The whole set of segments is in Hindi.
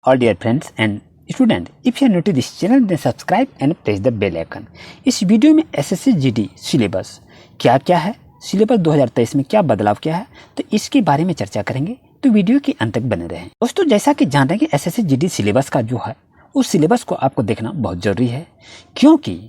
All dear friends and students, if you are new to this channel, then subscribe and press the bell icon. इस वीडियो में एसएससी जीडी सिलेबस क्या क्या है, सिलेबस 2023 में क्या बदलाव किया है, तो इसके बारे में चर्चा करेंगे। तो वीडियो के अंत तक बने रहें। दोस्तों, जैसा कि जान रहे हैं कि एसएससी जीडी सिलेबस का जो है उस सिलेबस को आपको देखना बहुत ज़रूरी है, क्योंकि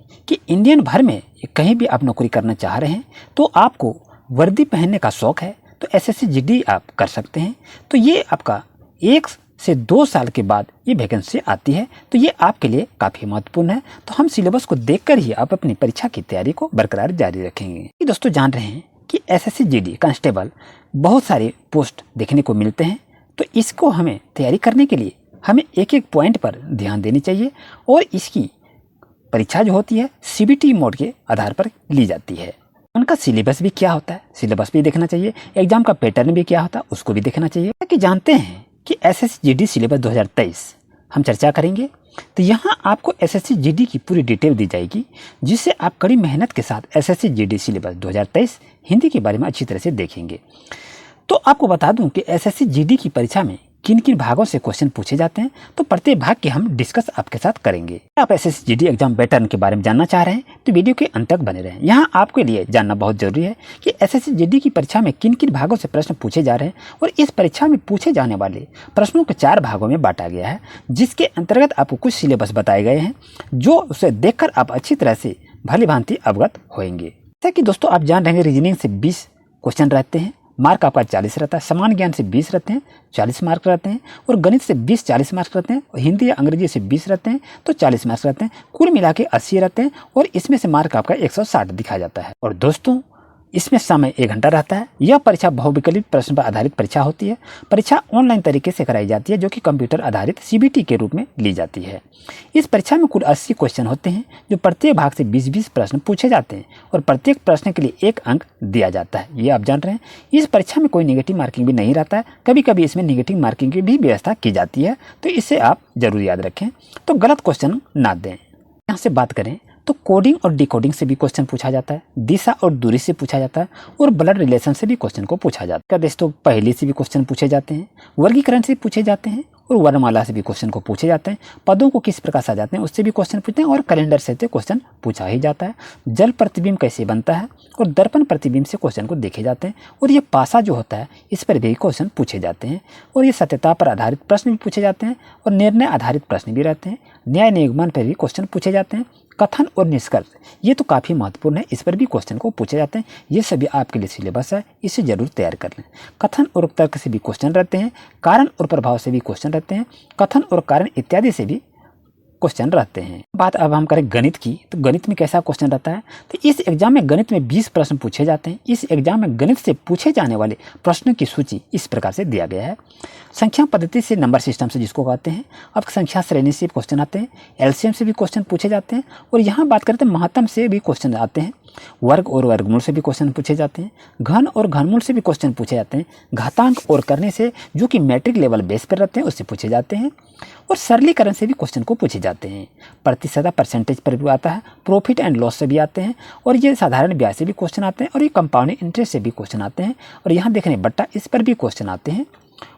इंडियन भर में कहीं भी आप नौकरी करना चाह रहे हैं तो आपको वर्दी पहनने का शौक़ है तो एसएससी जीडी आप कर सकते हैं। तो ये आपका 1 से 2 साल के बाद ये वैकेंसी आती है, तो ये आपके लिए काफ़ी महत्वपूर्ण है। तो हम सिलेबस को देखकर ही आप अपनी परीक्षा की तैयारी को बरकरार जारी रखेंगे। दोस्तों, जान रहे हैं कि एसएससी जीडी कांस्टेबल बहुत सारे पोस्ट देखने को मिलते हैं, तो इसको हमें तैयारी करने के लिए हमें एक एक पॉइंट पर ध्यान देनी चाहिए और इसकी परीक्षा जो होती है सीबीटी मोड के आधार पर ली जाती है। उनका सिलेबस भी क्या होता है, सिलेबस भी देखना चाहिए। एग्जाम का पैटर्न भी क्या होता है उसको भी देखना चाहिए। कि जानते हैं कि एसएससी जीडी सिलेबस 2023 हम चर्चा करेंगे, तो यहाँ आपको एसएससी जीडी की पूरी डिटेल दी जाएगी, जिससे आप कड़ी मेहनत के साथ एसएससी जीडी सिलेबस 2023 हिंदी के बारे में अच्छी तरह से देखेंगे। तो आपको बता दूं कि एसएससी जीडी की परीक्षा में किन किन भागों से क्वेश्चन पूछे जाते हैं, तो प्रत्येक भाग के हम डिस्कस आपके साथ करेंगे। आप एसएससी जीडी एग्जाम पैटर्न के बारे में जानना चाह रहे हैं तो वीडियो के अंत तक बने रहें। यहाँ आपके लिए जानना बहुत जरूरी है कि एसएससी जीडी की परीक्षा में किन किन भागों से प्रश्न पूछे जा रहे हैं, और इस परीक्षा में पूछे जाने वाले प्रश्नों को 4 भागों में बांटा गया है, जिसके अंतर्गत आपको कुछ सिलेबस बताए गए हैं, जो उसे देखकर आप अच्छी तरह से भली भांति अवगत होंगे। जैसा कि दोस्तों आप जान रहे हैं, रीजनिंग से 20 क्वेश्चन रहते हैं, मार्क आपका 40 रहता है। सामान्य ज्ञान से 20 रहते हैं, 40 मार्क रहते हैं, और गणित से 20-40 मार्क रहते हैं, और हिंदी या अंग्रेजी से 20 रहते हैं तो 40 मार्क्स रहते हैं। कुल मिला के 80 रहते हैं, और इसमें से मार्क आपका 160 दिखाया जाता है। और दोस्तों, इसमें समय 1 घंटा रहता है। यह परीक्षा बहुविकल्पित प्रश्न पर आधारित परीक्षा होती है। परीक्षा ऑनलाइन तरीके से कराई जाती है, जो कि कंप्यूटर आधारित सीबीटी के रूप में ली जाती है। इस परीक्षा में कुल 80 क्वेश्चन होते हैं, जो प्रत्येक भाग से 20-20 प्रश्न पूछे जाते हैं, और प्रत्येक प्रश्न के लिए 1 अंक दिया जाता है। ये आप जान रहे हैं। इस परीक्षा में कोई नेगेटिव मार्किंग भी नहीं रहता है। कभी कभी इसमें नेगेटिव मार्किंग की भी व्यवस्था की जाती है, तो इसे आप जरूर याद रखें, तो गलत क्वेश्चन ना दें। यहाँ से बात करें तो कोडिंग और डिकोडिंग से भी क्वेश्चन पूछा जाता है, दिशा और दूरी से पूछा जाता है, और ब्लड रिलेशन से भी क्वेश्चन को पूछा जाता है। दोस्तों, पहेली से भी क्वेश्चन पूछे जाते हैं, वर्गीकरण से पूछे जाते हैं, और वर्णमाला से भी क्वेश्चन को पूछे जाते हैं। पदों को किस प्रकार सजाते हैं उससे भी क्वेश्चन पूछते हैं, और कैलेंडर से तो क्वेश्चन पूछा ही जाता है। जल प्रतिबिंब कैसे बनता है और दर्पण प्रतिबिंब से क्वेश्चन को देखे जाते हैं, और ये पासा जो होता है इस पर भी क्वेश्चन पूछे जाते हैं। और ये सत्यता पर आधारित प्रश्न भी पूछे जाते हैं, और निर्णय आधारित प्रश्न भी रहते हैं। न्याय निगमन पर भी क्वेश्चन पूछे जाते हैं। कथन और निष्कर्ष ये तो काफ़ी महत्वपूर्ण है, इस पर भी क्वेश्चन को पूछे जाते हैं। ये सभी आपके लिए सिलेबस है, इसे जरूर तैयार कर लें। कथन और तर्क से भी क्वेश्चन रहते हैं, कारण और प्रभाव से भी क्वेश्चन रहते हैं, कथन और कारण इत्यादि से भी क्वेश्चन रहते हैं। बात अब हम करें गणित की, तो गणित में कैसा क्वेश्चन रहता है, तो इस एग्जाम में गणित में 20 प्रश्न पूछे जाते हैं। इस एग्जाम में गणित से पूछे जाने वाले प्रश्नों की सूची इस प्रकार से दिया गया है। संख्या पद्धति से, नंबर सिस्टम से जिसको कहते हैं, अब संख्या श्रेणी से क्वेश्चन आते हैं, एलसीएम से भी क्वेश्चन पूछे जाते हैं, और यहाँ बात करते हैं महत्तम से भी क्वेश्चन आते हैं। वर्ग और वर्गमूल से भी क्वेश्चन पूछे जाते हैं, घन और घनमूल से भी क्वेश्चन पूछे जाते हैं, घातांक और करने से जो कि मैट्रिक लेवल बेस पर रहते हैं उससे पूछे जाते हैं, और सरलीकरण से भी क्वेश्चन को पूछे जाते हैं। प्रतिशत परसेंटेज पर भी आता है, प्रॉफिट एंड लॉस से भी आते हैं, और ये साधारण ब्याज से भी क्वेश्चन आते हैं, और ये कंपाउंडिंग इंटरेस्ट से भी क्वेश्चन आते हैं, और यहाँ देख रहे हैं बट्टा, इस पर भी क्वेश्चन आते हैं,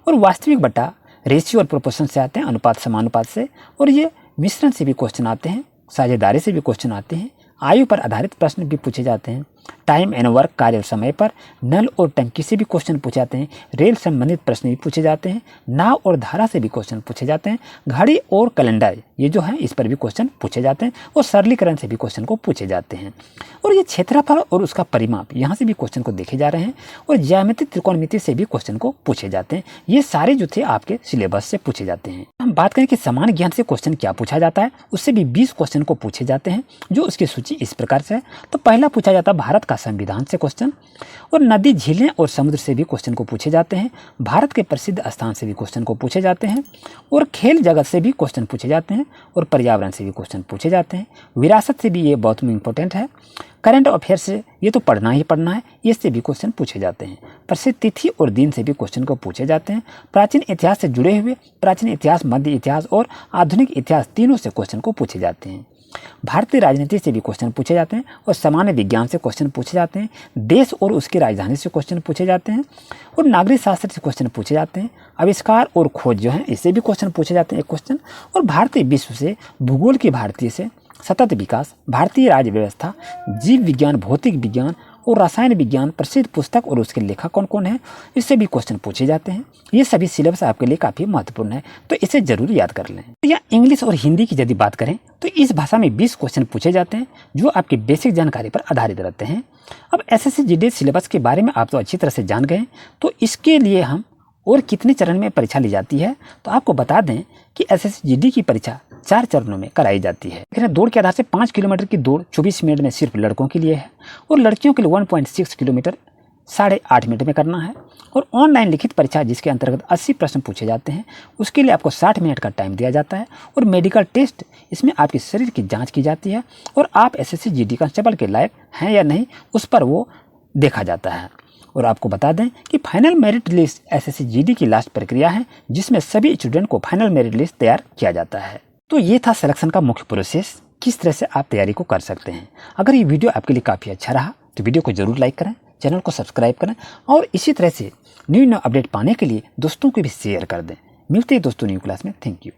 और वास्तविक बट्टा रेशियो और प्रोपोर्शन से आते हैं, अनुपात समानुपात से, और ये मिश्रण से भी क्वेश्चन आते हैं, साझेदारी से भी क्वेश्चन आते हैं। आयु पर आधारित प्रश्न भी पूछे जाते हैं। टाइम एंड वर्क, कार्य और समय पर, नल और टंकी से भी क्वेश्चन पूछे जाते हैं। रेल संबंधित प्रश्न भी पूछे जाते हैं। नाव और धारा से भी क्वेश्चन पूछे जाते हैं। घड़ी और कैलेंडर ये जो है इस पर भी क्वेश्चन पूछे जाते हैं, और सरलीकरण से भी क्वेश्चन को पूछे जाते हैं। और ये क्षेत्रफल और उसका परिमाप यहाँ से भी क्वेश्चन को देखे जा रहे हैं, और ज्यामिति त्रिकोणमिति से भी क्वेश्चन को पूछे जाते हैं। ये सारे जो थे आपके सिलेबस से पूछे जाते हैं। हम बात करें कि सामान्य ज्ञान से क्वेश्चन क्या पूछा जाता है, उससे भी 20 क्वेश्चन को पूछे जाते हैं, जो उसकी सूची इस प्रकार से है। तो पहला पूछा जाता है भारत का संविधान से क्वेश्चन, और नदी, झीलें और समुद्र से भी क्वेश्चन को पूछे जाते हैं। भारत के प्रसिद्ध स्थान से भी क्वेश्चन को पूछे जाते हैं, और खेल जगत से भी क्वेश्चन पूछे जाते हैं, और पर्यावरण से भी क्वेश्चन पूछे जाते हैं। विरासत से भी ये बहुत इंपॉर्टेंट है। करंट अफेयर से ये तो पढ़ना ही पढ़ना है, इससे भी क्वेश्चन पूछे जाते हैं। प्रसिद्ध तिथि और दिन से भी क्वेश्चन को पूछे जाते हैं। प्राचीन इतिहास से जुड़े हुए, प्राचीन इतिहास, मध्य इतिहास और आधुनिक इतिहास तीनों से क्वेश्चन को पूछे जाते हैं। भारतीय राजनीति से भी क्वेश्चन पूछे जाते हैं और सामान्य विज्ञान से क्वेश्चन पूछे जाते हैं, देश और उसकी राजधानी से क्वेश्चन पूछे जाते हैं और नागरिक शास्त्र से क्वेश्चन पूछे जाते हैं। आविष्कार और खोज जो है इससे भी क्वेश्चन पूछे जाते हैं एक क्वेश्चन। और भारतीय विश्व से, भूगोल की भारतीय से, सतत विकास, भारतीय राज्य व्यवस्था, जीव विज्ञान, भौतिक विज्ञान और रसायन विज्ञान, प्रसिद्ध पुस्तक और उसके लेखक कौन कौन है, इससे भी क्वेश्चन पूछे जाते हैं। ये सभी सिलेबस आपके लिए काफ़ी महत्वपूर्ण है, तो इसे जरूर याद कर लें। या इंग्लिश और हिंदी की यदि बात करें तो इस भाषा में 20 क्वेश्चन पूछे जाते हैं जो आपकी बेसिक जानकारी पर आधारित रहते हैं। अब SSC GD सिलेबस के बारे में आप तो अच्छी तरह से जान गए, तो इसके लिए हम और कितने चरण में परीक्षा ली जाती है तो आपको बता दें कि SSC GD की परीक्षा 4 चरणों में कराई जाती है। फिर दौड़ के आधार से 5 किलोमीटर की दौड़ 24 मिनट में सिर्फ लड़कों के लिए है और लड़कियों के लिए 1.6 किलोमीटर 8.5 मिनट में करना है। और ऑनलाइन लिखित परीक्षा जिसके अंतर्गत 80 प्रश्न पूछे जाते हैं उसके लिए आपको 60 मिनट का टाइम दिया जाता है। और मेडिकल टेस्ट, इसमें आपके शरीर की जाँच की जाती है और आप SSC GD कांस्टेबल के लायक हैं या नहीं उस पर वो देखा जाता है। और आपको बता दें कि final merit list SSC GD की लास्ट प्रक्रिया है जिसमें सभी स्टूडेंट को फाइनल मेरिट लिस्ट तैयार किया जाता है। तो ये था सिलेक्शन का मुख्य प्रोसेस, किस तरह से आप तैयारी को कर सकते हैं। अगर ये वीडियो आपके लिए काफ़ी अच्छा रहा तो वीडियो को जरूर लाइक करें, चैनल को सब्सक्राइब करें और इसी तरह से न्यू अपडेट पाने के लिए दोस्तों को भी शेयर कर दें। मिलते हैं दोस्तों न्यू क्लास में। Thank you.